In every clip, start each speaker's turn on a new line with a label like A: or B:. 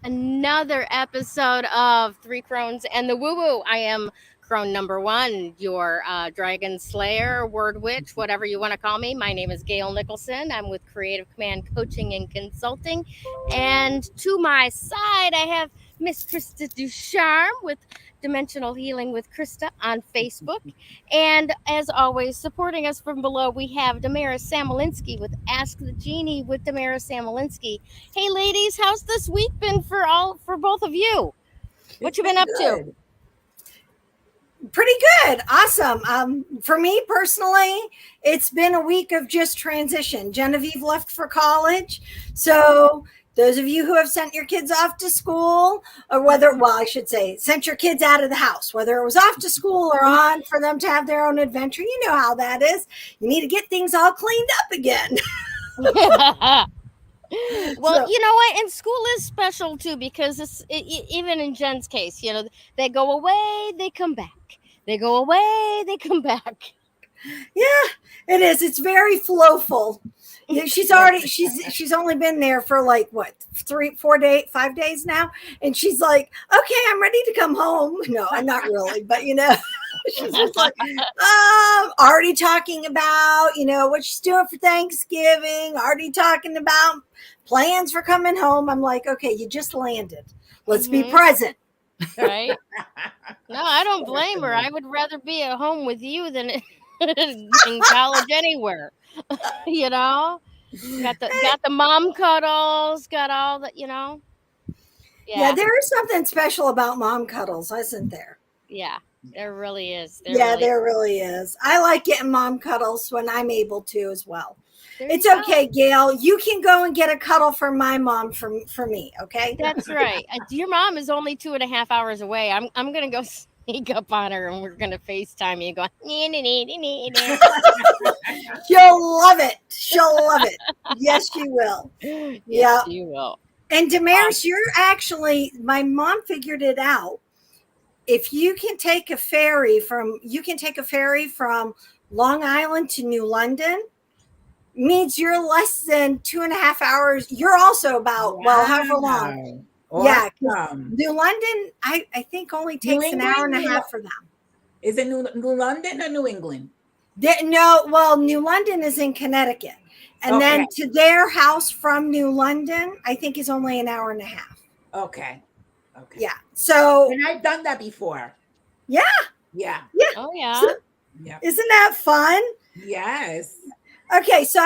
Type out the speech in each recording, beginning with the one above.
A: Another episode of Three Crones and the Woo Woo. I am Crone number one, your dragon slayer, word witch, whatever you want to call me. My name is Gayle Nicholson. I'm with Creative Command Coaching and Consulting. And to my side, I have Miss Krista Ducharme with Dimensional Healing with Krista on Facebook. And as always, supporting us from below, we have Damaris Samolinski with Ask the Genie with Damaris Samolinski. Hey ladies, how's this week been for both of you? What you been up to?
B: Pretty good. Awesome. For me personally, it's been a week of just transition. Genevieve left for college. So those of you who have sent your kids off to school, or I should say, sent your kids out of the house, whether it was off to school or on for them to have their own adventure, you know how that is. You need to get things all cleaned up again.
A: Well, you know what? And school is special too, because even in Jen's case, you know, they go away, they come back. They go away, they come back.
B: Yeah, it is. It's very flowful. She's only been there for like what, 5 days now, and she's like, okay, I'm ready to come home. No, I'm not really, but you know, she's just like, already talking about, you know, what she's doing for Thanksgiving, already talking about plans for coming home. I'm like, okay, you just landed. Let's be present.
A: Right? No, I don't blame her. I would rather be at home with you than in college anywhere. You know, got the mom cuddles, got all that, you know.
B: Yeah, there is something special about mom cuddles, isn't there?
A: Yeah, there really is.
B: There really is. I like getting mom cuddles when I'm able to as well. It's okay, Gayle. You can go and get a cuddle from my mom for me, okay?
A: That's right. Your mom is only 2.5 hours away. I'm gonna go sneak up on her and we're gonna FaceTime you. Going,
B: she'll love it. She'll love it. Yes, she will.
A: Yes, she will.
B: And Damaris, my mom figured it out. If you can take a ferry from Long Island to New London, means you're less than 2.5 hours. You're also about, however long. Awesome. Yeah. New London, I think only takes an hour and a half for them.
C: Is it New London or New England?
B: New London is in Connecticut. And then to their house from New London, I think is only an hour and a half.
C: Okay.
B: Yeah. So.
C: And I've done that before.
B: Yeah.
C: Yeah.
B: Yeah.
A: Oh, yeah.
B: So, isn't that fun?
C: Yes.
B: Okay, so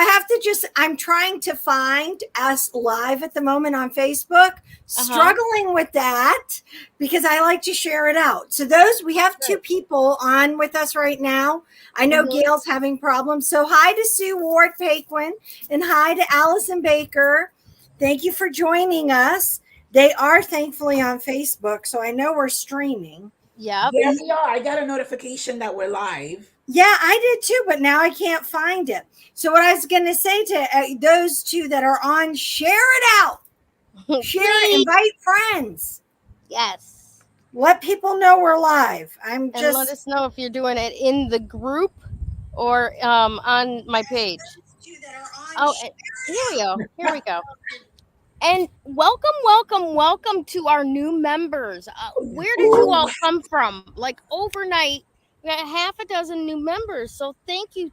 B: I'm trying to find us live at the moment on Facebook, struggling with that because I like to share it out. So we have two people on with us right now. I know Gayle's having problems. So hi to Sue Ward Paquin and hi to Allison Baker. Thank you for joining us. They are thankfully on Facebook, so I know we're streaming.
A: Yep.
C: Yeah, we are. I got a notification that we're live.
B: Yeah, I did too, but now I can't find it. So what I was going to say to those two that are on, share it out. Share it, invite friends.
A: Yes.
B: Let people know we're live.
A: Let us know if you're doing it in the group or on my page. Here we go. And welcome to our new members. Where did you all come from? Like overnight, we got half a dozen new members. So thank you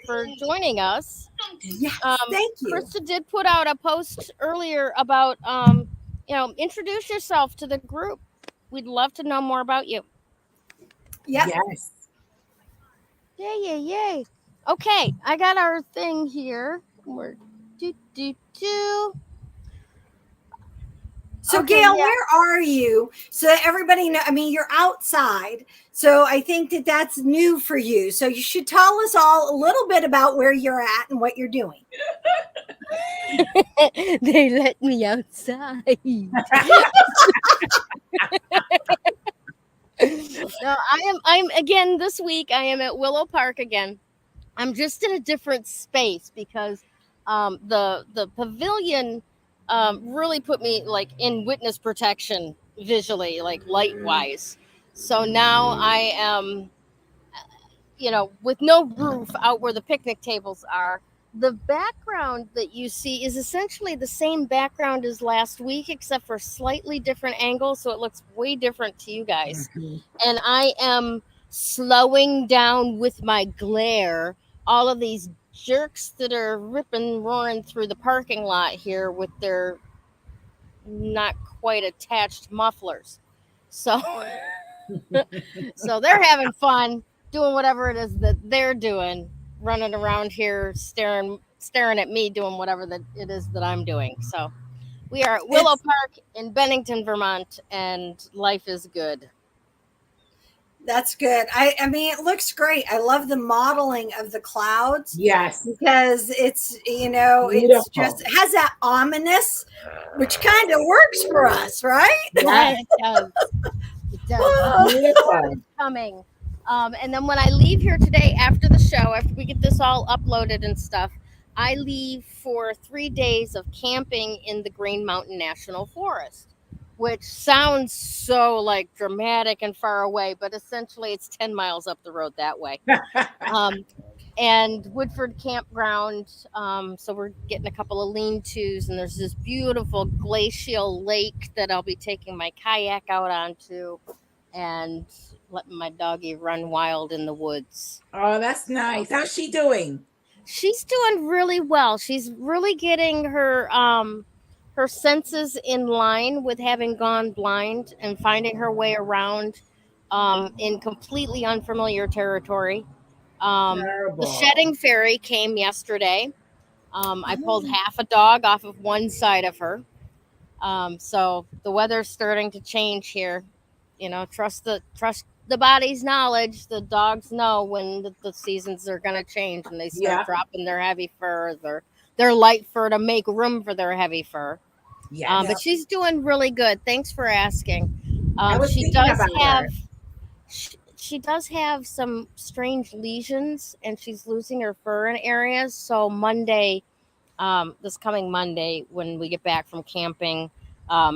A: for joining us.
B: Yes, thank you.
A: Krista did put out a post earlier about, introduce yourself to the group. We'd love to know more about you.
B: Yeah.
C: Yes.
A: Yay. Okay, I got our thing here. We're
B: So,
A: Okay,
B: Gail,
A: yeah.
B: where are you? So that everybody know. I mean, you're outside, so I think that that's new for you. So you should tell us all a little bit about where you're at and what you're doing.
A: They let me outside. No, I'm again this week. I am at Willow Park again. I'm just in a different space because the pavilion really put me like in witness protection visually, like light wise. So now I am, with no roof out where the picnic tables are. The background that you see is essentially the same background as last week, except for slightly different angles. So it looks way different to you guys.
C: Mhm.
A: And I am slowing down with my glare all of these jerks that are ripping, roaring through the parking lot here with their not quite attached mufflers. So, so they're having fun doing whatever it is that they're doing, running around here, staring at me, doing whatever that it is that I'm doing. So, we are at Willow
B: It's
A: Park in Bennington, Vermont, and life is good.
B: That's good. I mean, it looks great. I love the modeling of the clouds
C: Yes.
B: because it's just
C: Beautiful.
B: it has that ominous, which kind of works for us, right?
A: Yeah,
C: Yes.
A: it does. It does.
C: Beautiful.
A: Coming. And then when I leave here today after the show, after we get this all uploaded and stuff, I leave for 3 days of camping in the Green Mountain National Forest, which sounds so like dramatic and far away, but essentially it's 10 miles up the road that way. And Woodford Campground. So we're getting a couple of lean-tos, and there's this beautiful glacial lake that I'll be taking my kayak out onto and letting my doggie run wild in the woods.
C: Oh, that's nice. How's she doing?
A: She's doing really well. She's really getting her senses in line with having gone blind and finding her way around in completely unfamiliar territory. The
C: Terrible.
A: shedding fairy came yesterday. I pulled half a dog off of one side of her. So the weather's starting to change here. Trust the body's knowledge. The dogs know when the seasons are going to change, and they start
C: Yeah.
A: dropping their heavy fur, their light fur to make room for their heavy fur.
C: Yes.
A: But she's doing really good. Thanks for asking.
C: I was
A: She
C: thinking
A: does
C: about
A: have
C: her.
A: she does have some strange lesions, and she's losing her fur in areas. So Monday, this coming Monday, when we get back from camping,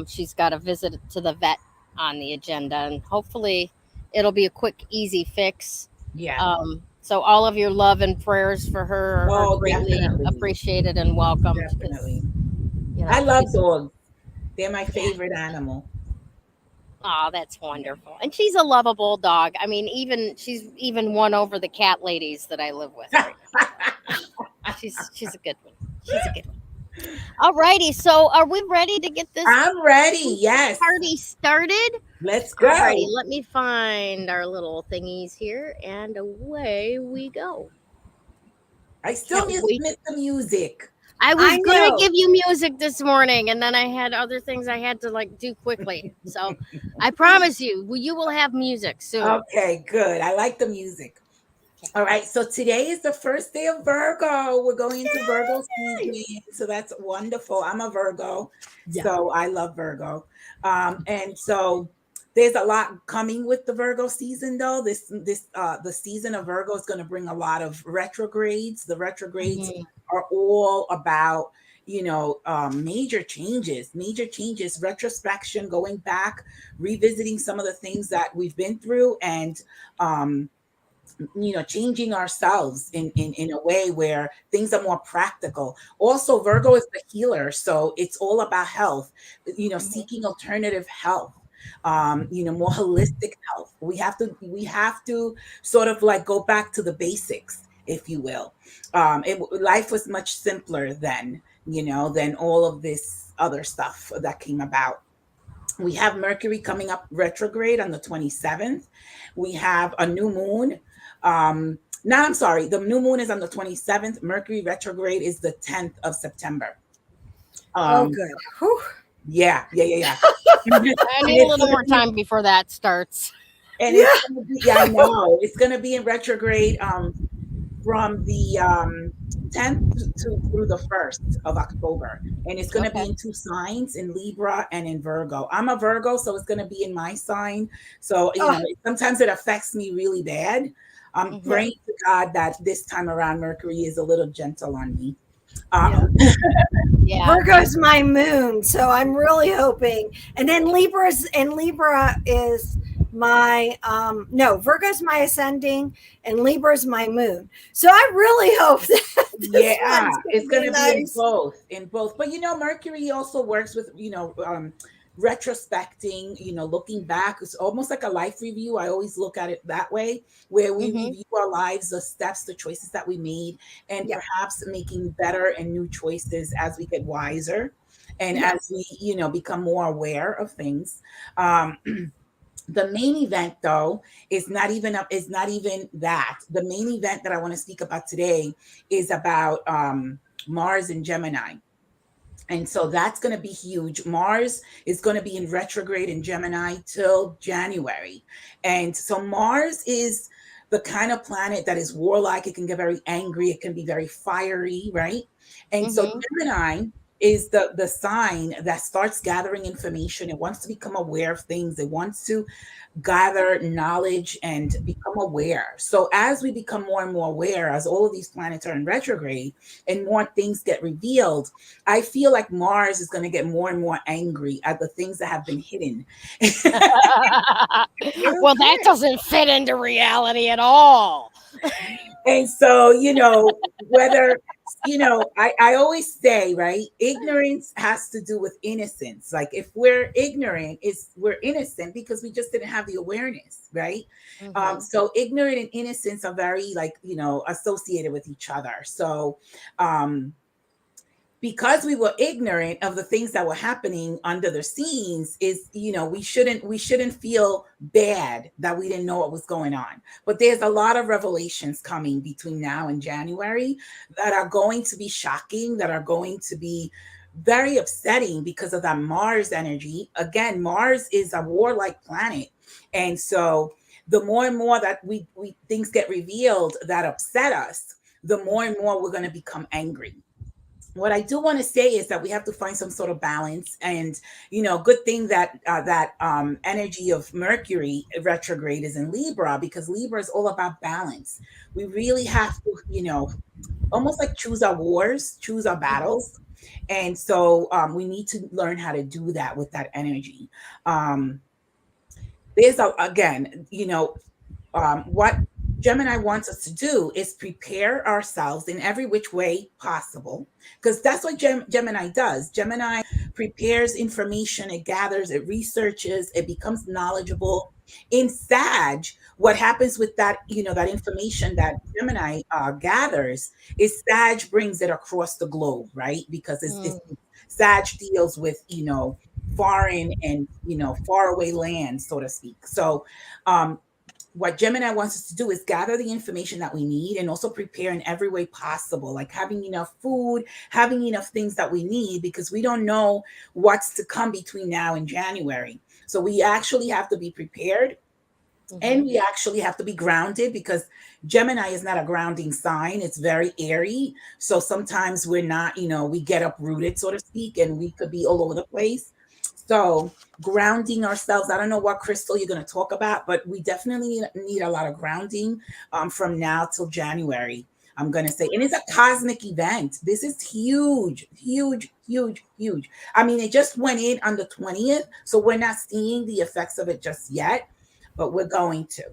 A: she's got a visit to the vet on the agenda, and hopefully it'll be a quick, easy fix.
C: Yeah.
A: So all of your love and prayers for her are
C: Oh,
A: greatly
C: definitely.
A: appreciated and welcomed. 'Cause,
C: Definitely. I love dogs. They're my favorite animal.
A: Oh, that's wonderful. And she's a lovable dog. I mean, she's even won over the cat ladies that I live with right now. She's a good one. She's a good one. All righty. So are we ready to get this
C: I'm ready. Yes.
A: party started?
C: Let's go.
A: Alrighty, let me find our little thingies here, and away we go.
C: I still
A: Can't wait.
C: miss the music.
A: I was
B: I
A: gonna
B: know.
A: give you music this morning, and then I had other things I had to do quickly. So I promise you will have music soon.
C: Okay, good. I like the music. All right, so today is the first day of Virgo. We're going into Virgo season, so that's wonderful. I'm a Virgo, so I love Virgo. And so there's a lot coming with the Virgo season, though. The season of Virgo is going to bring a lot of retrogrades. The retrogrades are all about major changes, retrospection, going back, revisiting some of the things that we've been through, and changing ourselves in a way where things are more practical. Also, Virgo is the healer, so it's all about health, seeking alternative health, more holistic health. We have to sort of go back to the basics, if you will. Life was much simpler then, than all of this other stuff that came about. We have Mercury coming up retrograde on the 27th. We have a new moon. The new moon is on the 27th. Mercury retrograde is the 10th of September.
B: Oh, good. Whew.
C: Yeah.
A: I
C: And
A: need a
C: it's
A: little
C: gonna
A: more
C: be,
A: time before that starts.
C: and
B: Yeah.
C: it's gonna be, yeah, I know. It's gonna be in retrograde from the 10th to through the 1st of October. And it's going to be
A: Okay.
C: in two signs, in Libra and in Virgo. I'm a Virgo, so it's going to be in my sign. So,
B: Oh,
C: sometimes it affects me really bad. I'm
B: yeah.
C: praying to God that this time around Mercury is a little gentle on me.
B: Yeah.
C: Um,
A: Yeah.
B: Virgo's my moon, so I'm really hoping. And then Libra is my no, Virgo's my ascending and Libra's my moon. So I really hope that this
C: Yeah,
B: one's gonna
C: it's
B: be
C: gonna be
B: nice.
C: in both. But Mercury also works with, retrospecting, looking back. It's almost like a life review. I always look at it that way, where we
A: Hmm.
C: review our lives, the steps, the choices that we made, and
B: Yeah,
C: perhaps making better and new choices as we get wiser and
B: yeah.
C: as we, become more aware of things. Um, the main event, though, is not even that. The main event that I want to speak about today is about Mars and Gemini. And so that's going to be huge. Mars is going to be in retrograde in Gemini till January. And so Mars is the kind of planet that is warlike. It can get very angry. It can be very fiery, right? And so
A: Hmm.
C: Gemini is the sign that starts gathering information. It wants to become aware of things. It wants to gather knowledge and become aware. So as we become more and more aware, as all of these planets are in retrograde and more things get revealed, I feel like Mars is going to get more and more angry at the things that have been hidden.
A: Well, that doesn't fit into reality at all.
C: And so, whether, I always say, right, ignorance has to do with innocence. Like if we're ignorant, we're innocent because we just didn't have the awareness, right?
A: Hmm.
C: So ignorant and innocence are very, like, associated with each other. So, because we were ignorant of the things that were happening under the scenes, is we shouldn't feel bad that we didn't know what was going on. But there's a lot of revelations coming between now and January that are going to be shocking, that are going to be very upsetting because of that Mars energy. Again, Mars is a warlike planet, and so the more and more that we things get revealed that upset us, the more and more we're going to become angry. What I do want to say is that we have to find some sort of balance, and good thing that energy of Mercury retrograde is in Libra, because Libra is all about balance. We really have to, almost like choose our wars, choose our
A: Hmm.
C: battles, and so we need to learn how to do that with that energy. Um, again, what Gemini wants us to do is prepare ourselves in every which way possible, because that's what Gemini does. Gemini prepares information, it gathers, it researches, it becomes knowledgeable. In Sag, what happens with that, that information that Gemini gathers, is Sag brings it across the globe, right? Because it's Sag deals with, foreign and, far away land, so to speak. So, what Gemini wants us to do is gather the information that we need and also prepare in every way possible, like having enough food, having enough things that we need, because we don't know what's to come between now and January. So we actually have to be prepared, and
A: Hmm.
C: we actually have to be grounded, because Gemini is not a grounding sign. It's very airy. So sometimes we're not, we get uprooted, so to speak, and we could be all over the place. So grounding ourselves, I don't know what crystal you're going to talk about, but we definitely need a lot of grounding from now till January, I'm going to say. And it's a cosmic event. This is huge, huge, huge, huge. I mean, it just went in on the 20th. So we're not seeing the effects of it just yet, but we're going to.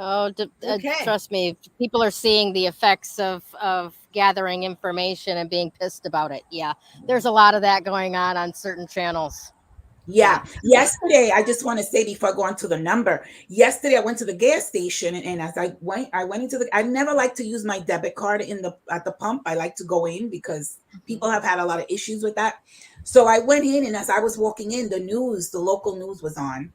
A: Oh,
B: Okay.
A: trust me, people are seeing the effects of gathering information and being pissed about it. Yeah, there's a lot of that going on certain channels. Yeah.
C: Yeah. Yesterday, I just want to say before I go on to the number, yesterday I went to the gas station, and as I went into I never like to use my debit card at the pump. I like to go in because
A: Mhm.
C: people have had a lot of issues with that. So I went in, and as I was walking in, the local news was on.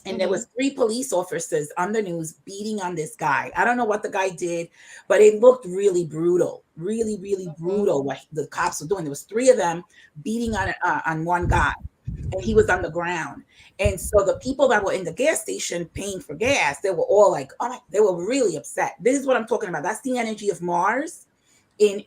C: And there
A: Mhm.
C: was three police officers on the news beating on this guy. I don't know what the guy did, but it looked really brutal. really, really brutal what the cops were doing. There was 3 of them beating on one guy, and he was on the ground. And so the people that were in the gas station paying for gas, they were all like, oh, they were really upset. This is what I'm talking about. That's the energy of Mars in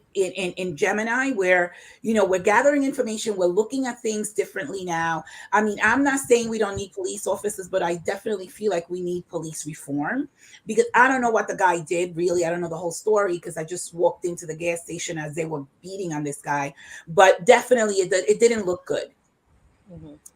C: Gemini, where, you know, we're gathering information, we're looking at things differently now. I mean, I'm not saying we don't need police officers, but I definitely feel like we need police reform, because I don't know what the guy did, really. I don't know the whole story, because I just walked into the gas station as they were beating on this guy, but definitely it didn't look good.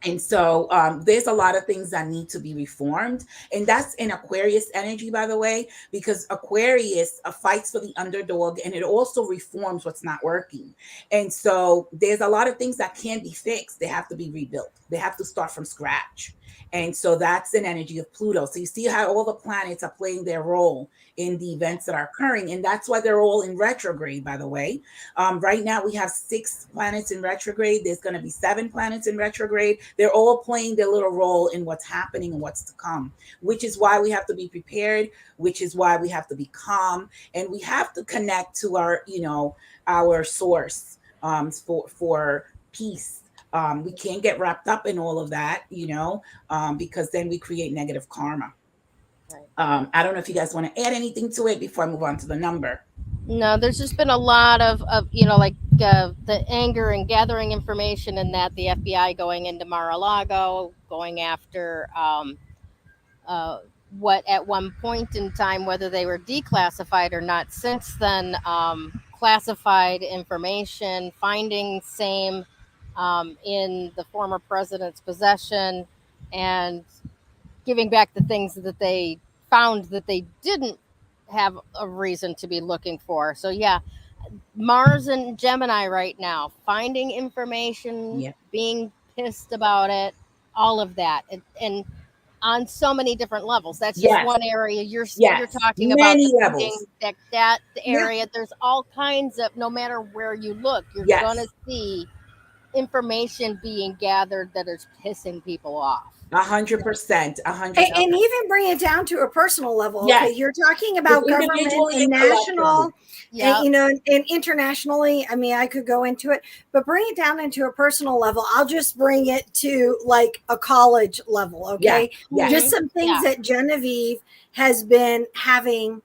C: And so there's a lot of things that need to be reformed. And that's in Aquarius energy, by the way, because Aquarius fights for the underdog, and it also reforms what's not working. And so there's a lot of things that can be fixed. They have to be rebuilt. They have to start from scratch. And so that's an energy of Pluto. So you see how all the planets are playing their role in the events that are occurring. And that's why they're all in retrograde, by the way. Right now we have 6 planets in retrograde. There's going to be 7 planets in retrograde. They're all playing their little role in what's happening and what's to come, which is why we have to be prepared, which is why we have to be calm, and we have to connect to our, you know, our source for peace. We can't get wrapped up in all of that, you know, because then we create negative karma. I don't know if you guys want to add anything to it before I move on to the number.
A: No, there's just been a lot of you know, like the anger and gathering information, and that the FBI going into Mar-a-Lago, going after what at one point in time, whether they were declassified or not, since then, classified information, finding same in the former president's possession, and giving back the things that they found that they didn't have a reason to be looking for. So yeah, Mars and Gemini right now, finding information, being pissed about it, all of that, and on so many different levels. That's just one area. You're talking about
C: many levels.
A: That area. There's all kinds of. No matter where you look, you're gonna see information being gathered that is pissing people off.
C: 100%. 100%.
B: And even bring it down to a personal level. Okay, you're talking about government and national, and, you know, and internationally. I mean, I could go into it, but bring it down into a personal level. I'll just bring it to like a college level. Okay, just some things that Genevieve has been having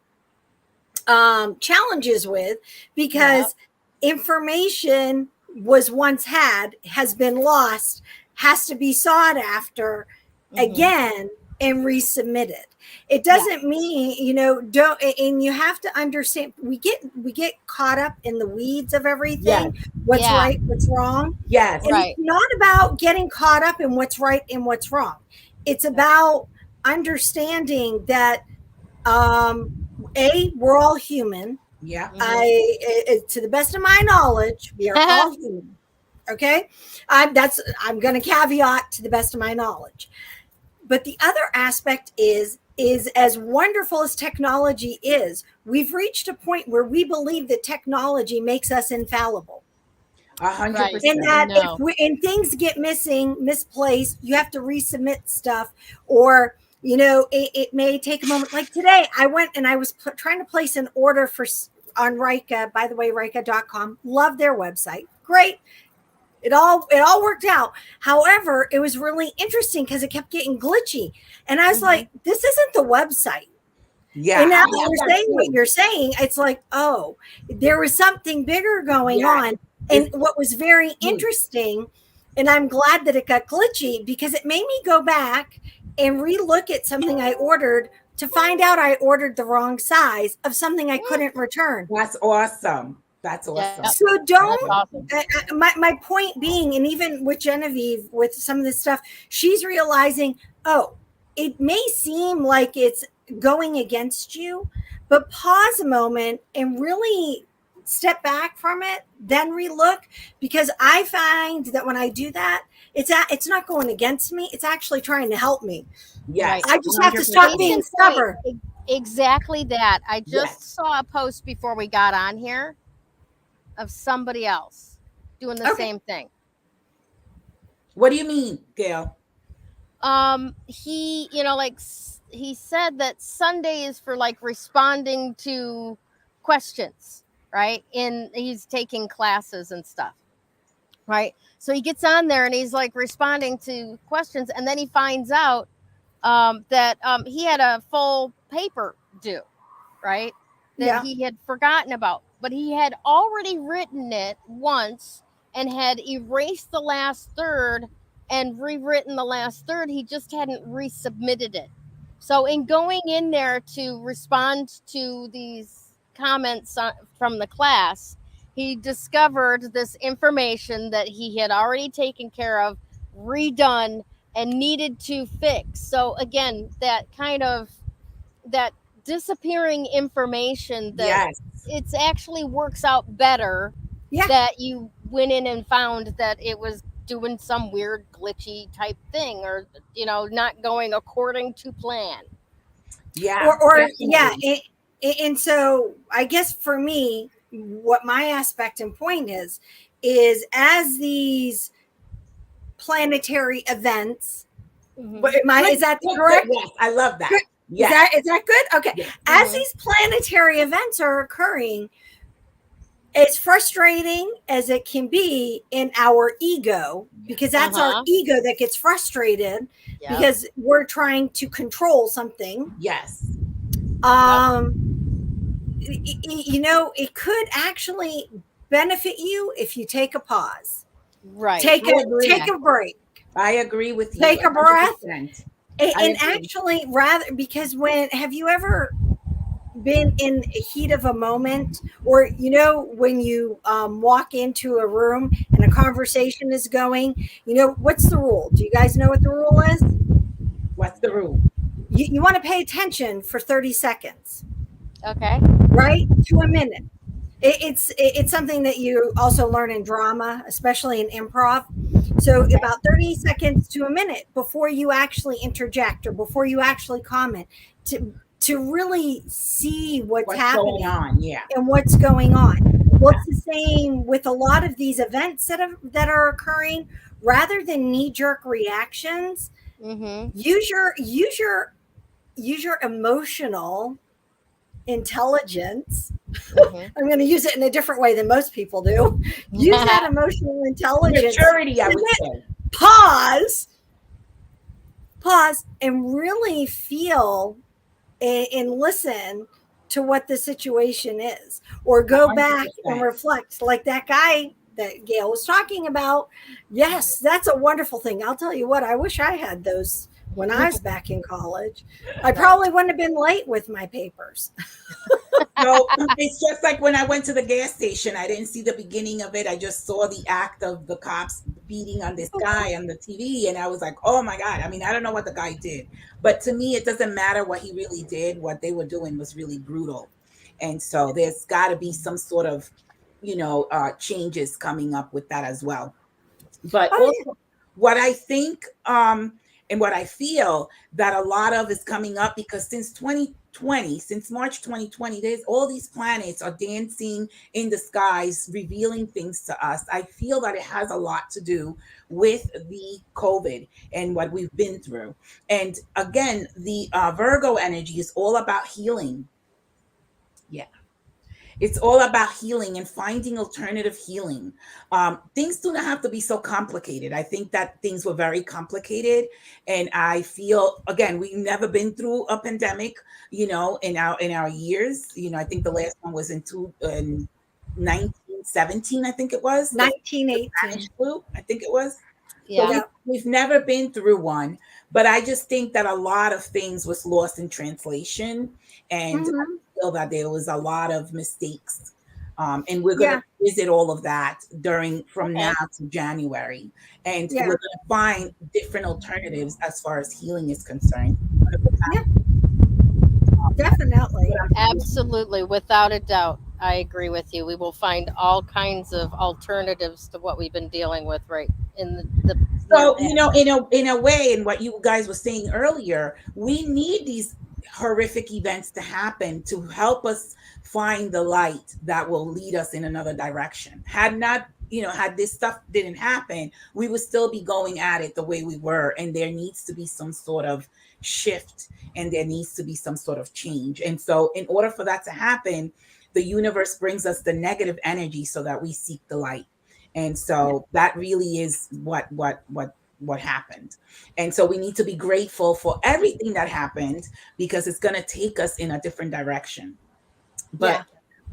B: challenges with, because information was once had, has been lost, has to be sought after again and resubmitted. It doesn't mean, you know, don't, and you have to understand, we get caught up in the weeds of everything. What's right, what's wrong. And it's not about getting caught up in what's right and what's wrong. It's about understanding that we're all human. To the best of my knowledge, we are all human. Okay, I'm going to caveat to the best of my knowledge. But the other aspect is as wonderful as technology is, we've reached a point where we believe that technology makes us infallible.
C: 100%.
B: And that if things get misplaced, you have to resubmit stuff, or, you know, it may take a moment. Like today, I went and I was trying to place an order on Rika. By the way, Rika.com. Love their website. Great. It all worked out. However, it was really interesting because it kept getting glitchy. And I was like, this isn't the website. And now that you're saying what you're saying, it's like, oh, there was something bigger going on. And what was very interesting, and I'm glad that it got glitchy, because it made me go back and relook at something I ordered to find out I ordered the wrong size of something I couldn't return.
C: That's awesome. That's awesome.
B: So don't, my point being, and even with Genevieve, with some of this stuff, she's realizing, oh, it may seem like it's going against you, but pause a moment and really step back from it, then relook, because I find that when I do that, it's not going against me. It's actually trying to help me.
C: Yes.
B: I just have to stop being stubborn.
A: Exactly that. I just saw a post before we got on here of somebody else doing the same thing.
C: What do you mean, Gayle?
A: He, you know, like he said that Sunday is for like responding to questions. right? And he's taking classes and stuff, right? So he gets on there and he's like responding to questions, and then he finds out that he had a full paper due, right? That
B: Yeah.
A: he had forgotten about, but he had already written it once and had erased the last third and rewritten the last third. He just hadn't resubmitted it. So, in going in there to respond to these comments from the class, he discovered this information that he had already taken care of, redone, and needed to fix. So, again, that disappearing information, that
C: Yes.
A: it's actually works out better
B: Yeah.
A: that you went in and found that it was doing some weird glitchy type thing, or not going according to plan.
C: Yeah.
B: Or yeah.
C: Definitely.
B: And so I guess for me, what my aspect and point is as these planetary events. But is that
C: Good,
B: correct?
C: yes, I love that.
B: Good.
C: Yes.
B: Is that good? Okay.
C: Yes.
B: As these planetary events are occurring, as frustrating as it can be in our ego, because that's our ego that gets frustrated because we're trying to control something.
C: Yes.
B: It could actually benefit you if you take a pause.
A: Right.
B: Take a break.
C: I agree with you.
B: Take a breath.
C: 100%.
B: And actually, because have you ever been in a heat of a moment, or when you walk into a room and a conversation is going, what's the rule? Do you guys know what the rule is?
C: What's the rule?
B: You want to pay attention for 30 seconds.
A: Okay.
B: Right? To a minute. It's something that you also learn in drama, especially in improv. So about 30 seconds to a minute before you actually interject or before you actually comment, to really see what's happening
C: going on,
B: and what's going on. Well, it's the same with a lot of these events that are occurring. Rather than knee-jerk reactions, use your emotional intelligence. I'm going to use it in a different way than most people do. Use that emotional intelligence.
C: Maturity, I would say.
B: Pause, and really feel and listen to what the situation is, or go 100%. Back and reflect, like that guy that Gayle was talking about. Yes, that's a wonderful thing. I'll tell you what, I wish I had those when I was back in college. I probably wouldn't have been late with my papers.
C: No, it's just like when I went to the gas station, I didn't see the beginning of it. I just saw the act of the cops beating on this guy on the TV. And I was like, oh my God. I mean, I don't know what the guy did, but to me, it doesn't matter what he really did. What they were doing was really brutal. And so there's got to be some sort of, changes coming up with that as well. But also what I think, and what I feel that a lot of is coming up, because since March 2020, there's all these planets are dancing in the skies, revealing things to us. I feel that it has a lot to do with the COVID and what we've been through. And again, the Virgo energy is all about healing. Yeah. It's all about healing and finding alternative healing. Things do not have to be so complicated. I think that things were very complicated. And I feel, again, we've never been through a pandemic, in our years. I think the last one was in 1917, I think it was.
B: 1918.
C: Spanish flu, I think it was.
A: Yeah.
C: So we've never been through one. But I just think that a lot of things was lost in translation. And I feel that there was a lot of mistakes. And we're going to visit all of that from now to January. And we're going to find different alternatives as far as healing is concerned.
B: Yeah. Definitely.
A: Absolutely. Without a doubt. I agree with you. We will find all kinds of alternatives to what we've been dealing with right in the
C: So, in a way, and what you guys were saying earlier, we need these horrific events to happen to help us find the light that will lead us in another direction. Had this stuff didn't happen, we would still be going at it the way we were. And there needs to be some sort of shift, and there needs to be some sort of change. And so in order for that to happen, the universe brings us the negative energy so that we seek the light. And so that really is what happened. And so we need to be grateful for everything that happened, because it's going to take us in a different direction. But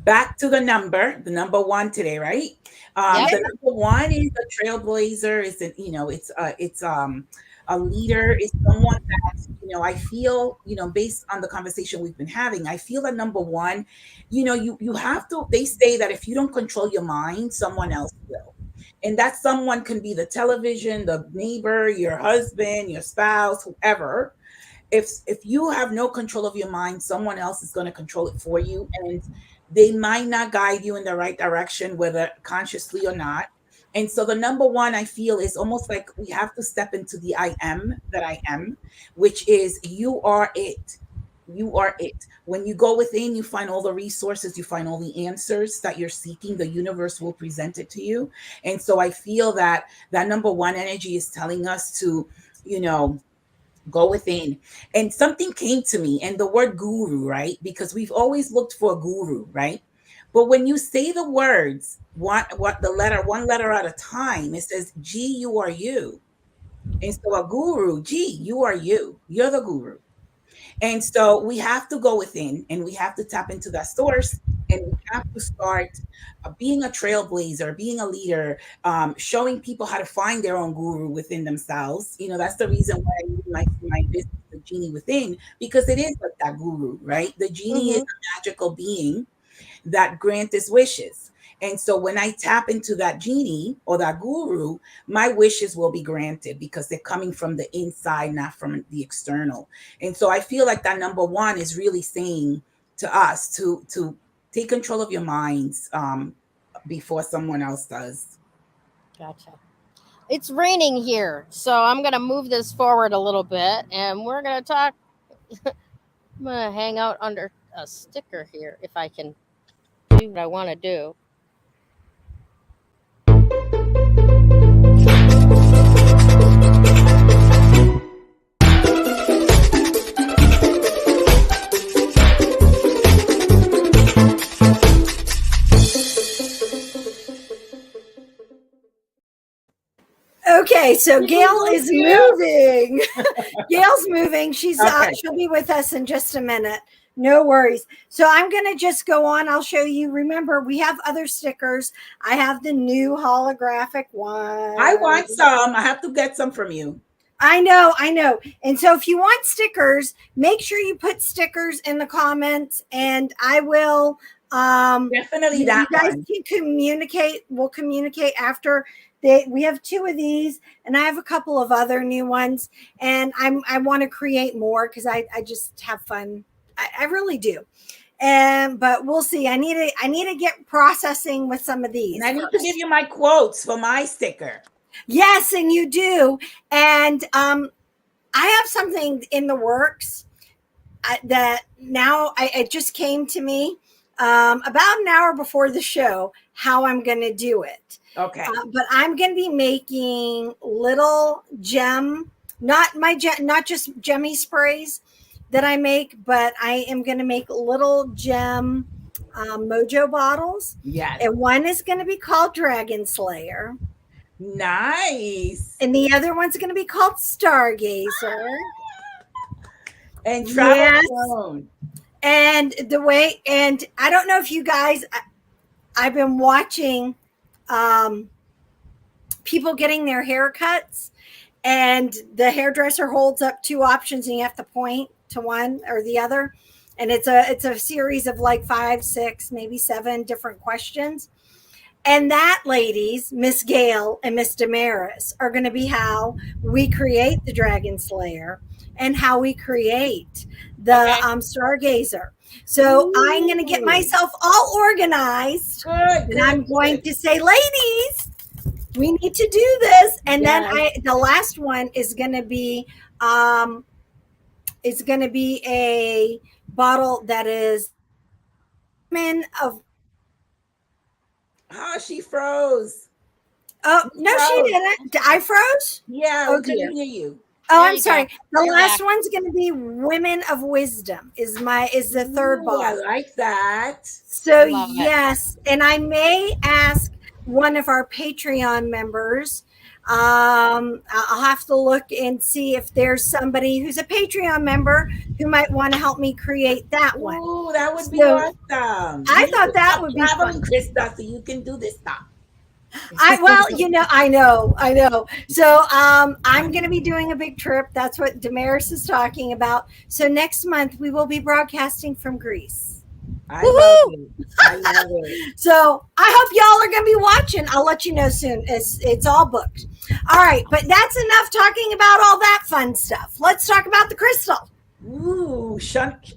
C: back to the number one today, right? The number one is a trailblazer. Is an, it's a leader. Is someone that, I feel, based on the conversation we've been having, I feel that number one, you have to. They say that if you don't control your mind, someone else will. And that someone can be the television, the neighbor, your husband, your spouse, whoever. If you have no control of your mind, someone else is going to control it for you, and they might not guide you in the right direction, whether consciously or not. And so the number one, I feel, is almost like we have to step into the I am that I am, which is you are it. You are it. When you go within, you find all the resources, you find all the answers that you're seeking. The universe will present it to you. And so I feel that that number one energy is telling us to, go within. And something came to me, and the word guru, right? Because we've always looked for a guru, right? But when you say the words, what the letter, one letter at a time, it says, G, you are you. And so a guru, G, you are you. You're the guru. And so we have to go within, and we have to tap into that source, and we have to start being a trailblazer, being a leader, showing people how to find their own guru within themselves. That's the reason why I use my business, the Genie Within, because it is like that guru, right? The genie is a magical being that grants wishes. And so when I tap into that genie or that guru, my wishes will be granted, because they're coming from the inside, not from the external. And so I feel like that number one is really saying to us to take control of your minds before someone else does.
A: Gotcha. It's raining here, so I'm going to move this forward a little bit, and we're going to talk. I'm going to hang out under a sticker here if I can do what I want to do.
B: Okay, so Gayle is moving. Gail's moving. She'll be with us in just a minute. No worries. So I'm going to just go on. I'll show you. Remember, we have other stickers. I have the new holographic one.
C: I want some. I have to get some from you.
B: I know. And so if you want stickers, make sure you put stickers in the comments, and I will
C: definitely that
B: you guys can communicate. We'll communicate after. We have two of these, and I have a couple of other new ones, and I want to create more because I just have fun. I really do. But we'll see. I need to get processing with some of these.
C: And I need to give you my quotes for my sticker.
B: Yes, and you do. And I have something in the works that now it just came to me about an hour before the show, how I'm going to do it.
C: Okay.
B: But I'm going to be making little gem, not just gemmy sprays that I make, but I am going to make little gem mojo bottles.
C: Yes.
B: And one is going to be called Dragon Slayer.
C: Nice.
B: And the other one's going to be called Stargazer.
C: And travel.
B: Yes. And I don't know if you guys, I've been watching people getting their haircuts, and the hairdresser holds up two options, and you have to point to one or the other. And it's a series of like 5, 6, maybe 7 different questions. And that, ladies, Miss Gayle and Miss Damaris, are going to be how we create the Dragon Slayer and how we create the Stargazer. So I'm going to get myself all organized. And I'm going to say, ladies, we need to do this. And then the last one is going to be a bottle that is of.
C: Oh, she froze.
B: Oh, no, she didn't. I froze?
C: Yeah, we couldn't hear you.
B: Oh,
A: There
B: I'm
A: you go.
B: sorry. The
A: You're
B: last
A: back.
B: one's going to be Women of Wisdom is the third
C: Ooh, I
B: bottle.
C: like that.
B: So
A: Love it.
B: yes, and I may ask one of our Patreon members. I'll have to look and see if there's somebody who's a Patreon member who might want to help me create that one.
C: Ooh, that would be
B: So
C: awesome.
B: I
C: You need
B: thought
C: to
B: that
C: stop
B: would be
C: traveling,
B: fun.
C: Krista, so you can do this stuff.
B: I know. So I'm going to be doing a big trip. That's what Damaris is talking about. So next month we will be broadcasting from Greece.
C: I love it. I love it.
B: So I hope y'all are going to be watching. I'll let you know soon. It's all booked. All right, but that's enough talking about all that fun stuff. Let's talk about the crystal.
C: Ooh,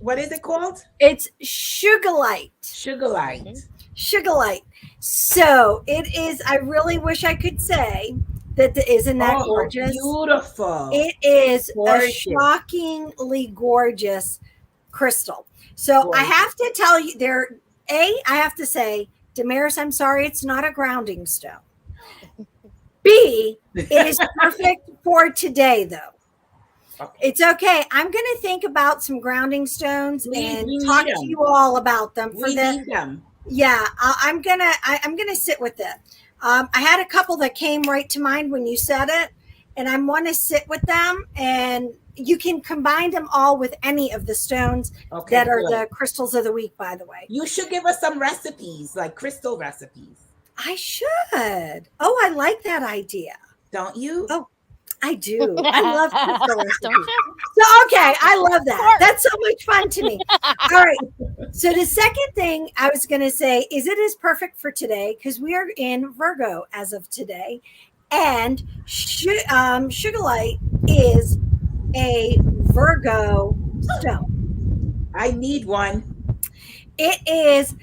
C: what is it called?
B: It's Sugilite.
C: Sugilite.
B: Sugilite. So it is. I really wish I could say that isn't that gorgeous?
C: Beautiful.
B: It is
C: Gorgeous.
B: a shockingly gorgeous crystal. So I have to tell you, I have to say, Damaris, I'm sorry, it's not a grounding stone. B, it is perfect for today, though. Okay. It's okay. I'm going to think about some grounding stones and talk to you all about them.
C: We need them.
B: Yeah, I'm gonna sit with it. I had a couple that came right to mind when you said it, and I want to sit with them. And you can combine them all with any of the stones that are the crystals of the week. By the way,
C: you should give us some recipes, like crystal recipes.
B: I should. Oh, I like that idea.
C: Don't you?
B: Oh, I do. I love crystal recipes. So, okay, I love that. That's so much fun to me. All right. So the second thing I was going to say is it is perfect for today because we are in Virgo as of today. And Sugilite is a Virgo stone.
C: I need one.
B: It is,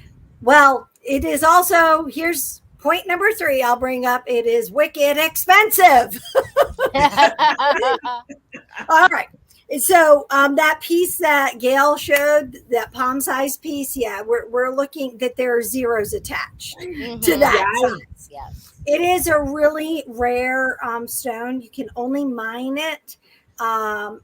B: well, it is also, here's point number 3 I'll bring up. It is wicked expensive. All right. So that piece that Gayle showed, that palm size piece, yeah, we're looking that there are zeros attached to that size.
A: Yes.
B: It is a really rare stone. You can only mine it out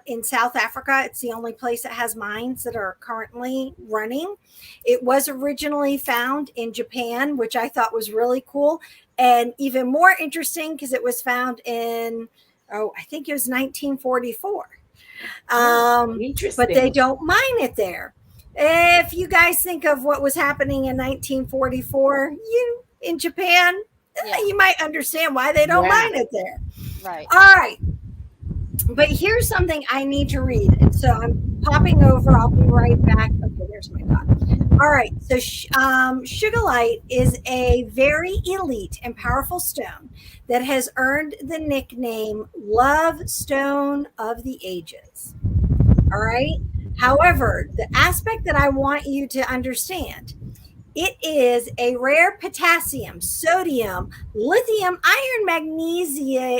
B: in South Africa. It's the only place that has mines that are currently running. It was originally found in Japan, which I thought was really cool. And even more interesting because it was found in, I think it was 1944. But they don't mine it there. If you guys think of what was happening in 1944, in Japan, you might understand why they don't mine it there.
A: Right.
B: All right. But here's something I need to read. And so I'm popping over. I'll be right back. Okay, there's my dot. All right. So Sugilite is a very elite and powerful stone that has earned the nickname Love Stone of the Ages. All right. However, the aspect that I want you to understand, it is a rare potassium, sodium, lithium, iron, magnesium,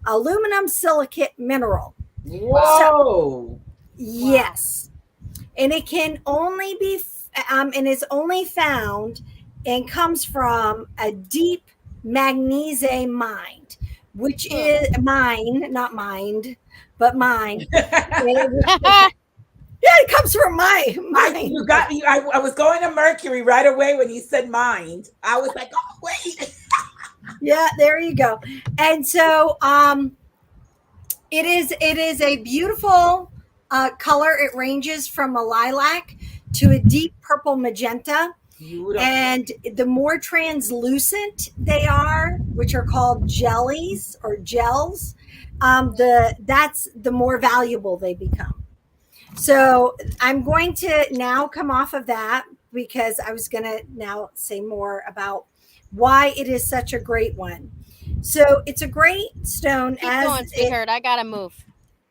B: aluminum silicate mineral.
C: Whoa.
B: So, yes. And it can only be, and it's only found and comes from a deep magnesium mine, which is not mined, but mine. Yeah, it comes from mine.
C: You got me. I was going to Mercury right away when you said mind. I was like, oh, wait.
B: Yeah, there you go. And so it is a beautiful color. It ranges from a lilac to a deep purple magenta. Beautiful. And the more translucent they are, which are called jellies or gels, that's the more valuable they become. So I'm going to now come off of that because I was going to now say more about why it is such a great one. So it's a great stone.
A: Keep going, sweetheart. I gotta move.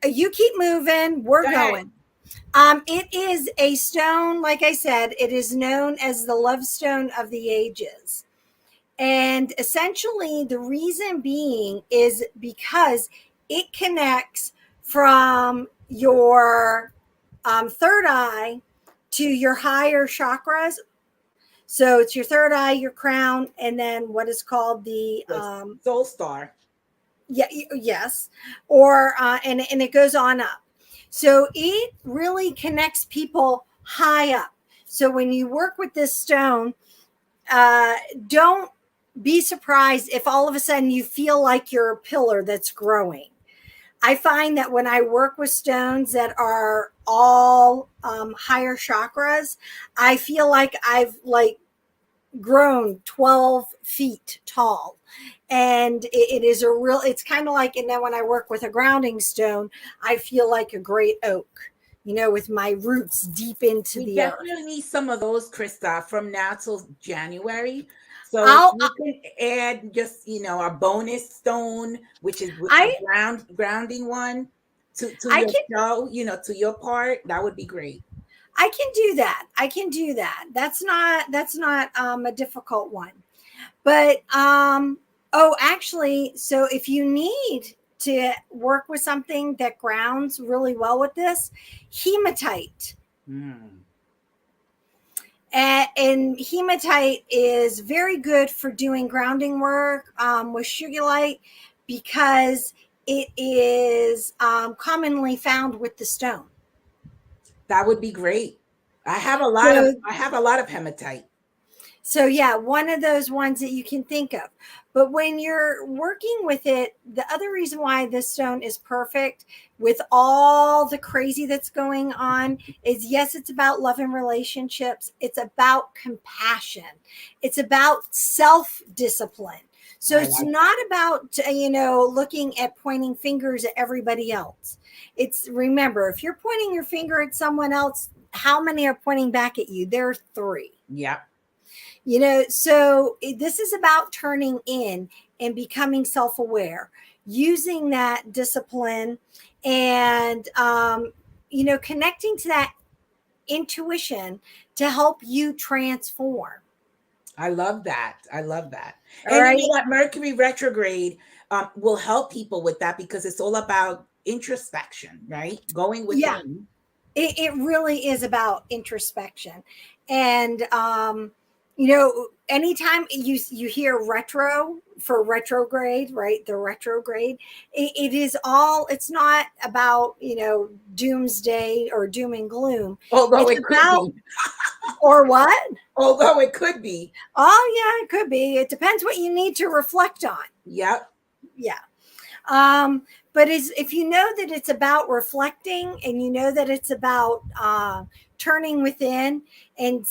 B: You keep moving. We're going. It is a stone, like I said, it is known as the love stone of the ages. And essentially the reason being is because it connects from your third eye to your higher chakras. So it's your third eye, your crown, and then what is called the
C: soul star.
B: Yeah, yes, or and it goes on up. So it really connects people high up. So when you work with this stone, uh, don't be surprised if all of a sudden you feel like you're a pillar that's growing. I find that when I work with stones that are all higher chakras, I feel like I've like grown 12 feet tall. And it is a real, it's kind of like, and then when I work with a grounding stone, I feel like a great oak, you know, with my roots deep into
C: We
B: the earth.
C: definitely need some of those, Krista, from now till January. So
B: I'll,
C: you can add just, a bonus stone, which is a
B: I,
C: grounding one to
B: I
C: your
B: can,
C: show, to your part. That would be great.
B: I can do that. I can do that. That's not a difficult one. But oh, actually, so if you need to work with something that grounds really well with this, hematite.
C: Mm.
B: And hematite is very good for doing grounding work with Sugilite because it is commonly found with the stone.
C: That would be great.
B: So
C: I have a lot of hematite.
B: So yeah, one of those ones that you can think of. But when you're working with it, the other reason why this stone is perfect with all the crazy that's going on is yes, it's about love and relationships. It's about compassion. It's about self-discipline. So
C: I
B: it's
C: like
B: not about, looking at pointing fingers at everybody else. It's remember, if you're pointing your finger at someone else, how many are pointing back at you? There are three.
C: Yep.
B: So this is about turning in and becoming self-aware, using that discipline and, connecting to that intuition to help you transform.
C: I love that. I love that.
B: All
C: And you
B: right.
C: know what? Mercury retrograde will help people with that because it's all about introspection, right? Going
B: Yeah.
C: within.
B: It really is about introspection. And, anytime you hear retro for retrograde, right? The retrograde, it is all, it's not about, doomsday or doom and gloom.
C: Although
B: It's
C: it could
B: about,
C: be.
B: or what?
C: Although it could be.
B: Oh, yeah, it could be. It depends what you need to reflect on.
C: Yep.
B: Yeah. But if you know that it's about reflecting and you know that it's about turning within and